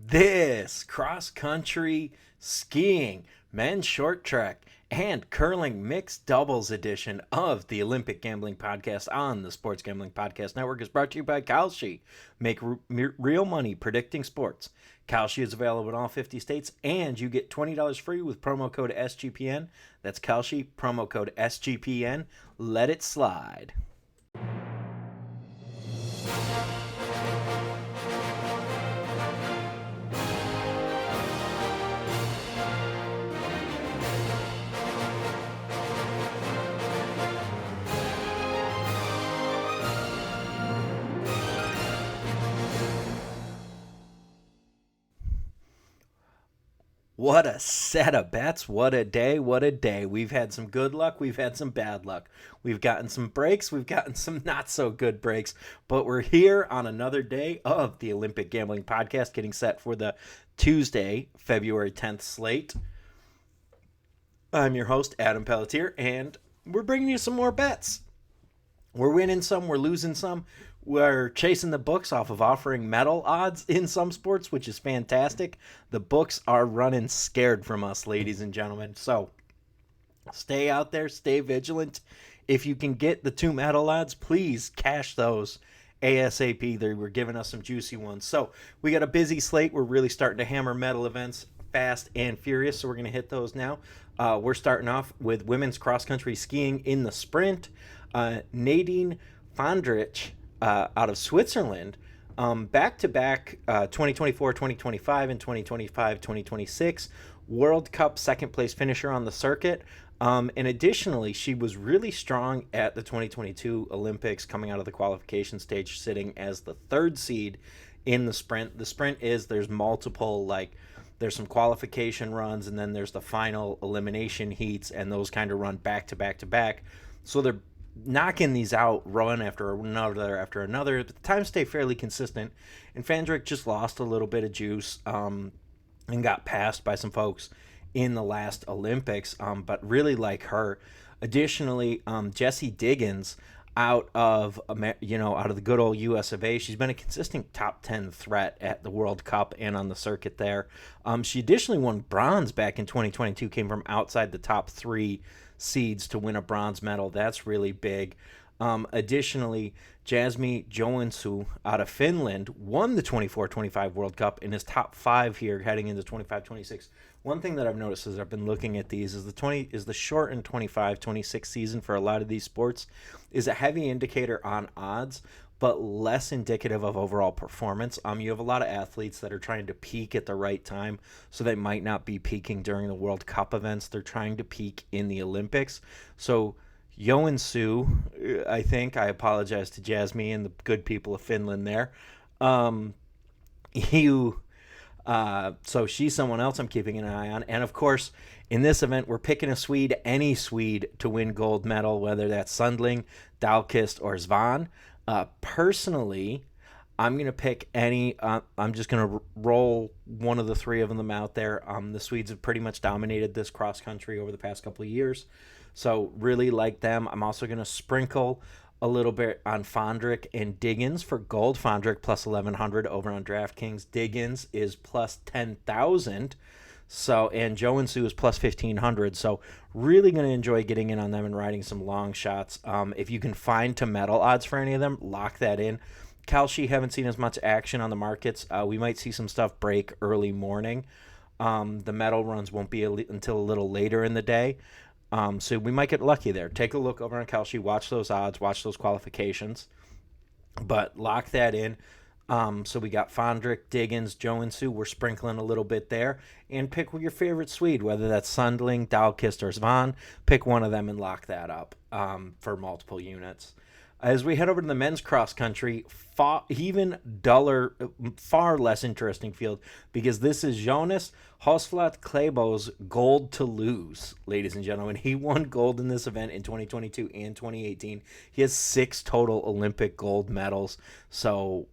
This cross-country skiing, men's short track, and curling mixed doubles edition of the Olympic Gambling Podcast on the Sports Gambling Podcast Network is brought to you by Kalshi. Make real money predicting sports. Kalshi is available in all 50 states, and you get $20 free with promo code SGPN. That's Kalshi, promo code SGPN. Let it slide. What a set of bets. What a day. What a day. We've had some good luck. We've had some bad luck. We've gotten some breaks. We've gotten some not so good breaks. But we're here on another day of the Olympic Gambling Podcast, getting set for the Tuesday, February 10th slate. I'm your host, Adam Pelletier, and we're bringing you some more bets. We're winning some. We're losing some. We're chasing the books off of offering medal odds in some sports, which is fantastic. The books are running scared from us, ladies and gentlemen. So stay out there, stay vigilant. If you can get the two medal odds, please cash those ASAP. They were giving us some juicy ones. So we got a busy slate. We're really starting to hammer medal events fast and furious, so we're going to hit those now. We're starting off with women's cross-country skiing in the sprint. Nadine Fondrich out of Switzerland, back-to-back 2024, 2025, and 2025, 2026 World Cup second-place finisher on the circuit. And additionally, she was really strong at the 2022 Olympics, coming out of the qualification stage, sitting as the third seed in the sprint. The sprint is there's multiple, there's some qualification runs, and then there's the final elimination heats, and those kind of run back-to-back-to-back. So they're knocking these out run after another, but the times stay fairly consistent, and Fandrick just lost a little bit of juice and got passed by some folks in the last Olympics, but really like her. Additionally, Jessie Diggins out of the good old US of A. She's been a consistent top 10 threat at the World Cup and on the circuit there. She additionally won bronze back in 2022, came from outside the top three seeds to win a bronze medal. That's really big. Additionally, Jasmine Joensuu out of Finland won the 24-25 World Cup and is top 5 here heading into 25-26. One thing that I've noticed as I've been looking at these is the shortened 25-26 season for a lot of these sports is a heavy indicator on odds, but less indicative of overall performance. You have a lot of athletes that are trying to peak at the right time, so they might not be peaking during the World Cup events. They're trying to peak in the Olympics. So Joensuu, I apologize to Jasmine and the good people of Finland there. So she's someone else I'm keeping an eye on. And of course, in this event, we're picking a Swede, any Swede, to win gold medal, whether that's Sundling, Dahlqvist, or Svan. Personally, I'm going to pick any. I'm just going to roll one of the three of them out there. The Swedes have pretty much dominated this cross country over the past couple of years, so really like them. I'm also going to sprinkle a little bit on Fondrick and Diggins for gold. Fondrick plus 1,100 over on DraftKings. Diggins is plus 10,000. So, and Joensuu is plus 1,500. So really going to enjoy getting in on them and riding some long shots. If you can find to medal odds for any of them, lock that in. Kalshi, haven't seen as much action on the markets. We might see some stuff break early morning. The medal runs won't be until a little later in the day. So we might get lucky there. Take a look over on Kalshi, watch those odds, watch those qualifications, but lock that in. So we got Fondrick, Diggins, Joensuu. We're sprinkling a little bit there, and pick your favorite Swede, whether that's Sundling, Dahlqvist, or Svan. Pick one of them and lock that up for multiple units. As we head over to the men's cross country, even duller, far less interesting field, because this is Jonas Hosflat Klebo's gold to lose, ladies and gentlemen. He won gold in this event in 2022 and 2018. He has 6 total Olympic gold medals, so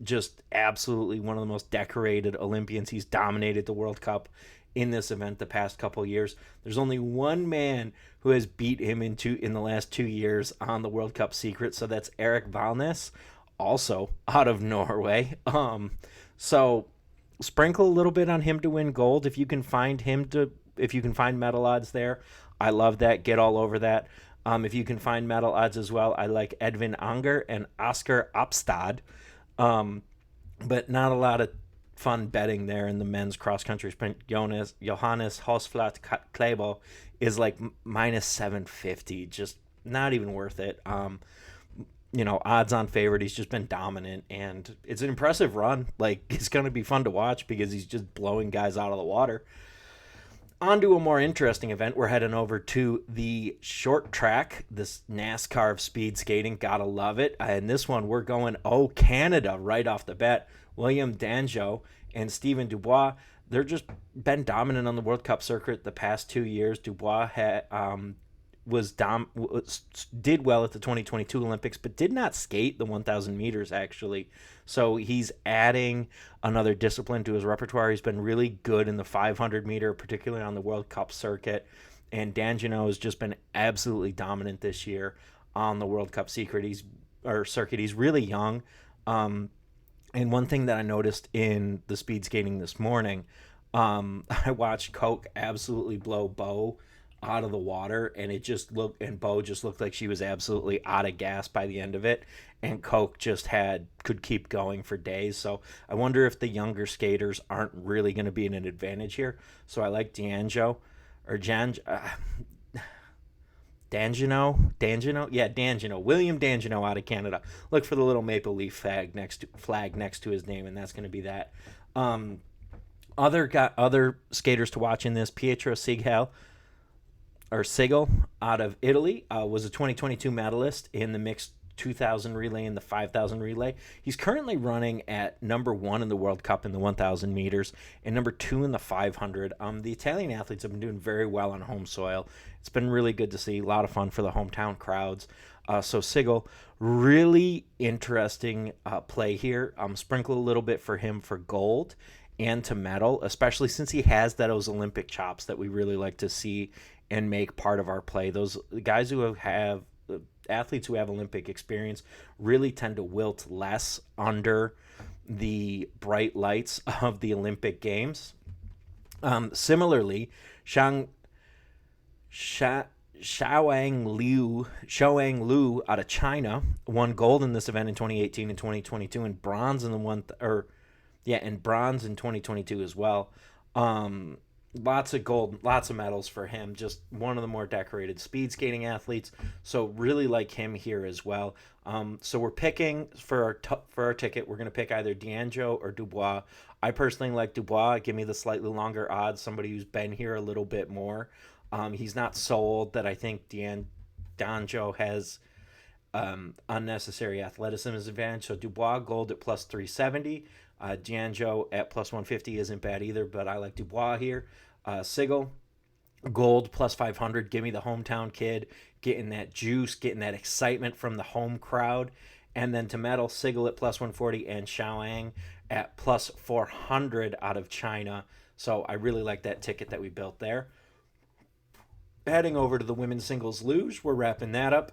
just absolutely one of the most decorated Olympians. He's dominated the World Cup in this event the past couple years. There's only one man who has beat him in the last 2 years on the World Cup secret, so that's Eric Valnes, also out of Norway. So Sprinkle a little bit on him to win gold if you can find if you can find medal odds there. I love that. Get all over that. If you can find medal odds as well, I like Edwin Anger and Oscar Opstad. Um, but not a lot of fun betting there in the men's cross country sprint. Johannes Hosflat Klebo is like minus 750, just not even worth it. Odds on favorite. He's just been dominant, and it's an impressive run. Like, it's going to be fun to watch because he's just blowing guys out of the water. On to a more interesting event. We're heading over to the short track, this NASCAR of speed skating. Gotta love it. And this one, we're going, Canada, right off the bat. William Danjo and Stephen Dubois, they're just been dominant on the World Cup circuit the past 2 years. Dubois did well at the 2022 Olympics, but did not skate the 1,000 meters actually. So he's adding another discipline to his repertoire. He's been really good in the 500 meter, particularly on the World Cup circuit. And Danjano has just been absolutely dominant this year on the World Cup circuit. He's really young. And one thing that I noticed in the speed skating this morning, I watched Coke absolutely blow Bo out of the water, and Bo just looked like she was absolutely out of gas by the end of it, and Coke just could keep going for days. So I wonder if the younger skaters aren't really going to be an advantage here. So I like D'Angelo or D'Angelo, William D'Angelo out of Canada. Look for the little maple leaf flag next to his name, and that's going to be that. Other skaters to watch in this: Pietro Sigel out of Italy was a 2022 medalist in the mixed 2,000 relay and the 5,000 relay. He's currently running at number 1 in the World Cup in the 1,000 meters and number 2 in the 500. The Italian athletes have been doing very well on home soil. It's been really good to see. A lot of fun for the hometown crowds. So Sigel, really interesting play here. Sprinkle a little bit for him for gold and to medal, especially since he has those Olympic chops that we really like to see and make part of our play. Those guys who have athletes who have Olympic experience really tend to wilt less under the bright lights of the Olympic Games. Similarly, Xiaoang Liu out of China won gold in this event in 2018 and 2022, and bronze in bronze in 2022 as well. Lots of gold, lots of medals for him. Just one of the more decorated speed skating athletes. So really like him here as well. So we're picking for our ticket. We're going to pick either D'Angelo or Dubois. I personally like Dubois. Give me the slightly longer odds. Somebody who's been here a little bit more. He's not so old that I think D'Angelo has unnecessary athleticism as advantage. So Dubois gold at plus 370. D'Angelo at plus 150 isn't bad either, but I like Dubois here. Sigel, gold plus 500. Give me the hometown kid, getting that juice, getting that excitement from the home crowd. And then to medal, Sigel at plus 140 and Xiaoang at plus 400 out of China. So I really like that ticket that we built there. Heading over to the women's singles luge, we're wrapping that up.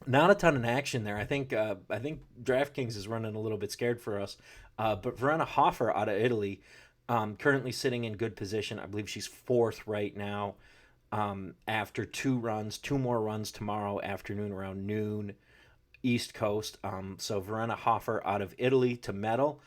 Not a ton of action there. I think DraftKings is running a little bit scared for us. But Verena Hofer out of Italy, currently sitting in good position. I believe she's 4th right now after 2 more runs tomorrow afternoon around noon East Coast. So Verena Hofer out of Italy to medal.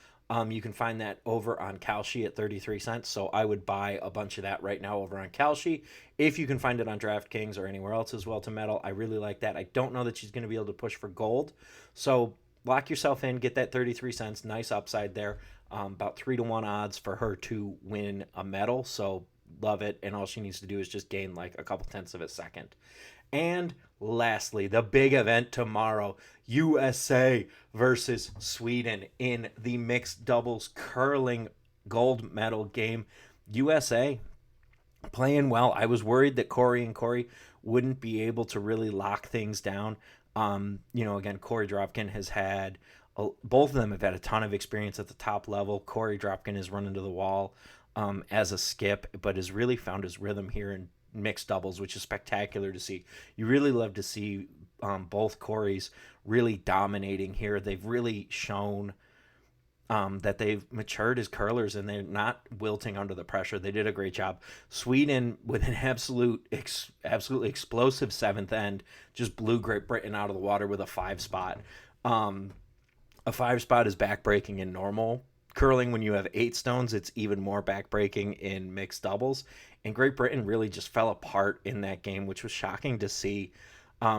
You can find that over on Kalshi at 33 cents. So I would buy a bunch of that right now over on Kalshi. If you can find it on DraftKings or anywhere else as well to medal, I really like that. I don't know that she's going to be able to push for gold. So lock yourself in, get that 33 cents. Nice upside there. About 3-1 odds for her to win a medal. So love it. And all she needs to do is just gain like a couple tenths of a second. And lastly, the big event tomorrow, USA versus Sweden in the mixed doubles curling gold medal game. USA playing well. I was worried that Corey wouldn't be able to really lock things down. Again, Corey Dropkin has had, both of them have had a ton of experience at the top level. Corey Dropkin has run into the wall as a skip, but has really found his rhythm here in mixed doubles, which is spectacular to see. You really love to see both Corys really dominating here. They've really shown that they've matured as curlers and they're not wilting under the pressure. They did a great job. Sweden, with an absolutely explosive seventh end, just blew Great Britain out of the water with a 5 spot. A 5 spot is backbreaking in normal curling. When you have 8 stones, it's even more backbreaking in mixed doubles. And Great Britain really just fell apart in that game, which was shocking to see.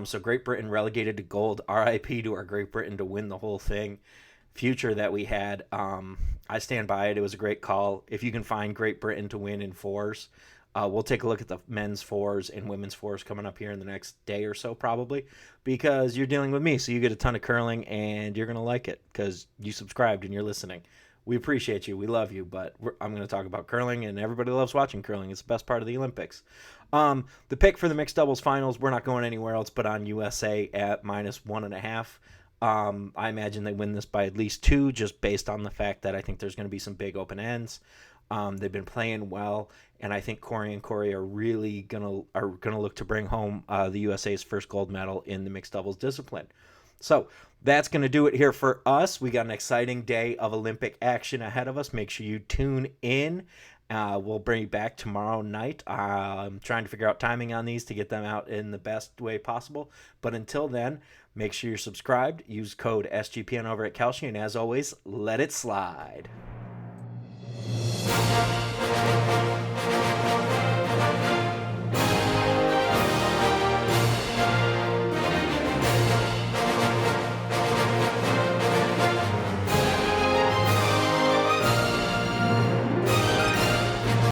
So Great Britain relegated to gold. RIP to our Great Britain to win the whole thing. Future that we had, I stand by it. It was a great call. If you can find Great Britain to win in fours, we'll take a look at the men's fours and women's fours coming up here in the next day or so, probably, because you're dealing with me. So you get a ton of curling and you're going to like it because you subscribed and you're listening. We appreciate you. We love you. But I'm going to talk about curling, and everybody loves watching curling. It's the best part of the Olympics. The pick for the mixed doubles finals, we're not going anywhere else but on USA at -1.5. I imagine they win this by at least 2, just based on the fact that I think there's going to be some big open ends. They've been playing well, and I think Corey and Corey are really gonna look to bring home the USA's first gold medal in the mixed doubles discipline. So that's going to do it here for us. We got an exciting day of Olympic action ahead of us. Make sure you tune in. We'll bring you back tomorrow night. I'm trying to figure out timing on these to get them out in the best way possible. But until then, make sure you're subscribed. Use code SGPN over at Kalshi. And as always, let it slide.